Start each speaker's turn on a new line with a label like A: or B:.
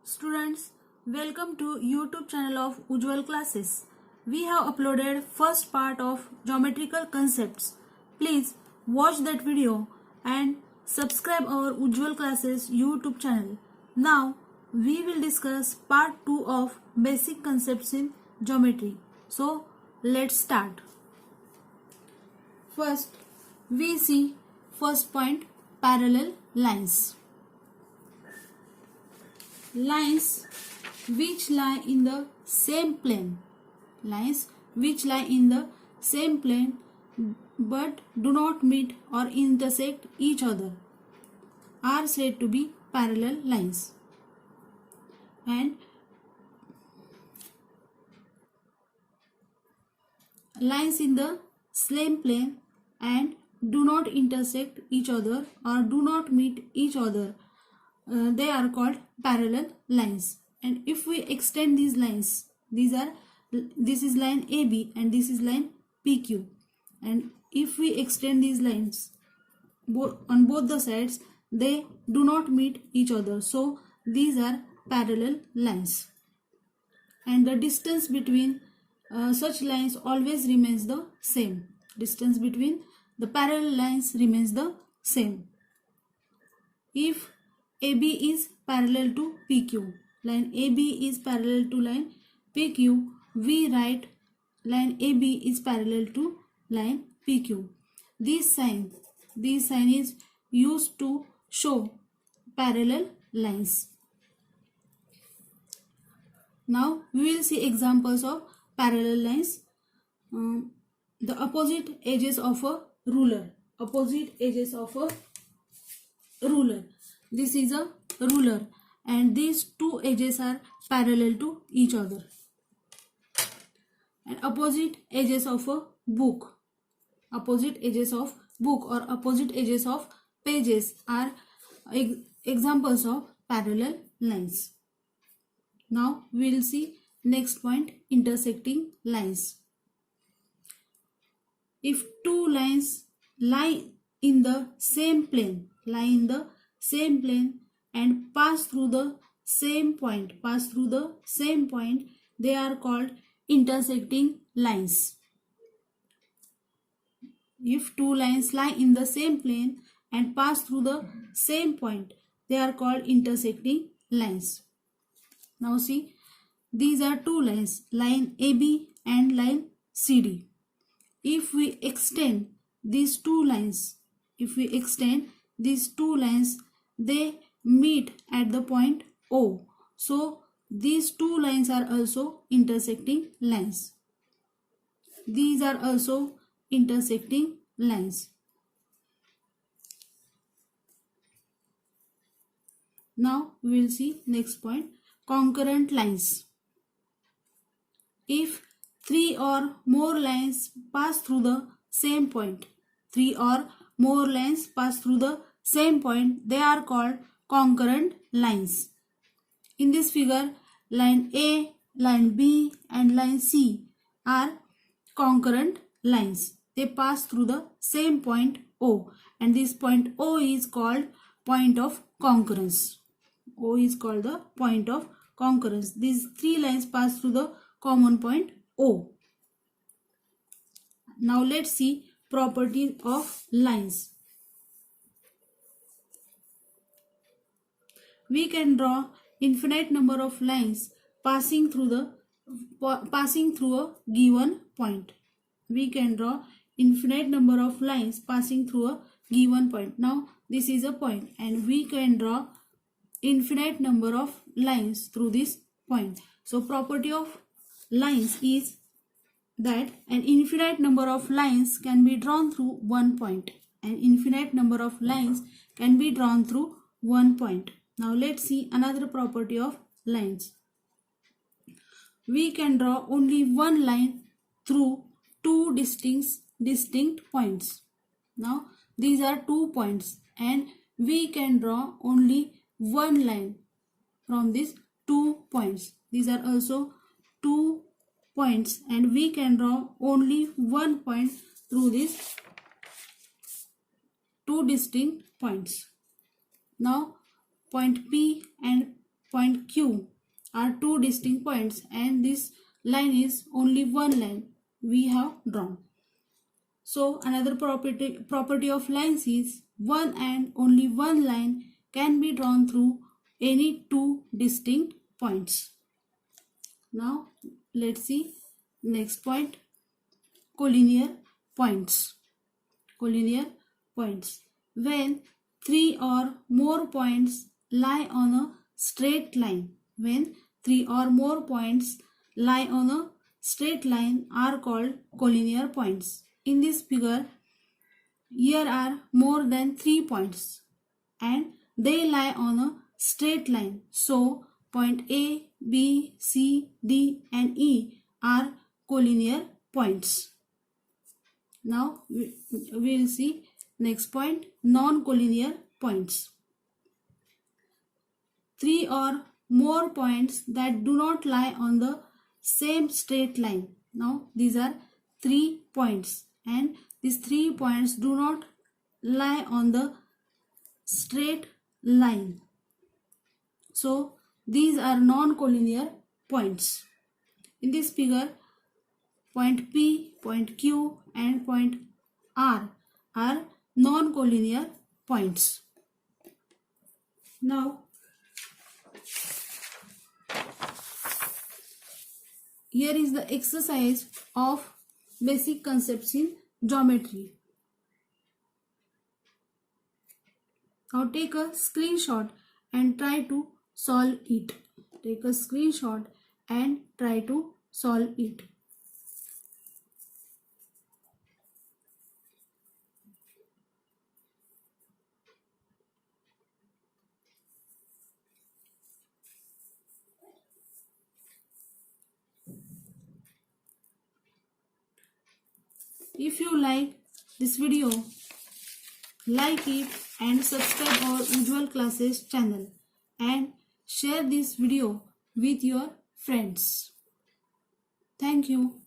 A: Students, welcome to YouTube channel of Ujjwal Classes. We have uploaded first part of geometrical concepts. Please watch that video and subscribe our Ujjwal Classes YouTube channel. Now we will discuss part 2 of basic concepts in geometry. So let's start. First we see first point, parallel lines. Lines which lie in the same plane. Lines which lie in the same plane but do not meet or intersect each other are said to be parallel lines. And lines in the same plane and do not intersect each other or do not meet each other, they are called parallel lines. And if we extend these lines, this is line AB and this is line PQ, and if we extend these lines on both the sides, they do not meet each other, so these are parallel lines. And the distance between such lines always remains the same. Distance between the parallel lines remains the same. If AB is parallel to PQ, line AB is parallel to line PQ, we write line AB is parallel to line PQ. This sign is used to show parallel lines. Now we will see examples of parallel lines. The opposite edges of a ruler. Opposite edges of a ruler. This is a ruler and these two edges are parallel to each other. And opposite edges of a book. Opposite edges of book or opposite edges of pages are examples of parallel lines. Now we will see next point, intersecting lines. If two lines lie in the same plane, and pass through the same point, they are called intersecting lines. If two lines lie in the same plane and pass through the same point, they are called intersecting lines. Now see, these are two lines, line AB and line CD. If we extend these two lines, they meet at the point O. So these two lines are also intersecting lines. These are also intersecting lines. Now we will see next point, concurrent lines. If three or more lines pass through the same point, they are called concurrent lines. In this figure, line A, line B and line C are concurrent lines. They pass through the same point O, and this point O is called point of concurrence. O is called the point of concurrence. These three lines pass through the common point O. Now let's see properties of lines. We can draw infinite number of lines passing through a given point. We can draw infinite number of lines passing through a given point. Now this is a point and we can draw infinite number of lines through this point. So property of lines is that an infinite number of lines can be drawn through one point. An infinite number of lines can be drawn through one point. Now let's see another property of lines. We can draw only one line through two distinct points. Now these are 2 points and we can draw only one line from these 2 points. These are also 2 points and we can draw only one point through these 2 distinct points. Now point P and point Q are two distinct points, and this line is only one line we have drawn. So another property of lines is one and only one line can be drawn through any two distinct points. Now let's see next point, collinear points. Collinear points. When three or more points lie on a straight line, when three or more points lie on a straight line are called collinear points. In this figure, here are more than 3 points and they lie on a straight line. So, point A, B, C, D and E are collinear points. Now, we will see next point, non-collinear points. 3 or more points that do not lie on the same straight line. Now, these are 3 points and these 3 points do not lie on the straight line. So, these are non-collinear points. In this figure, point P, point Q and point R are non-collinear points. Now, here is the exercise of basic concepts in geometry. Now take a screenshot and try to solve it. Take a screenshot and try to solve it. If you like this video, like it and subscribe our Ujjwal Classes channel and share this video with your friends. Thank you.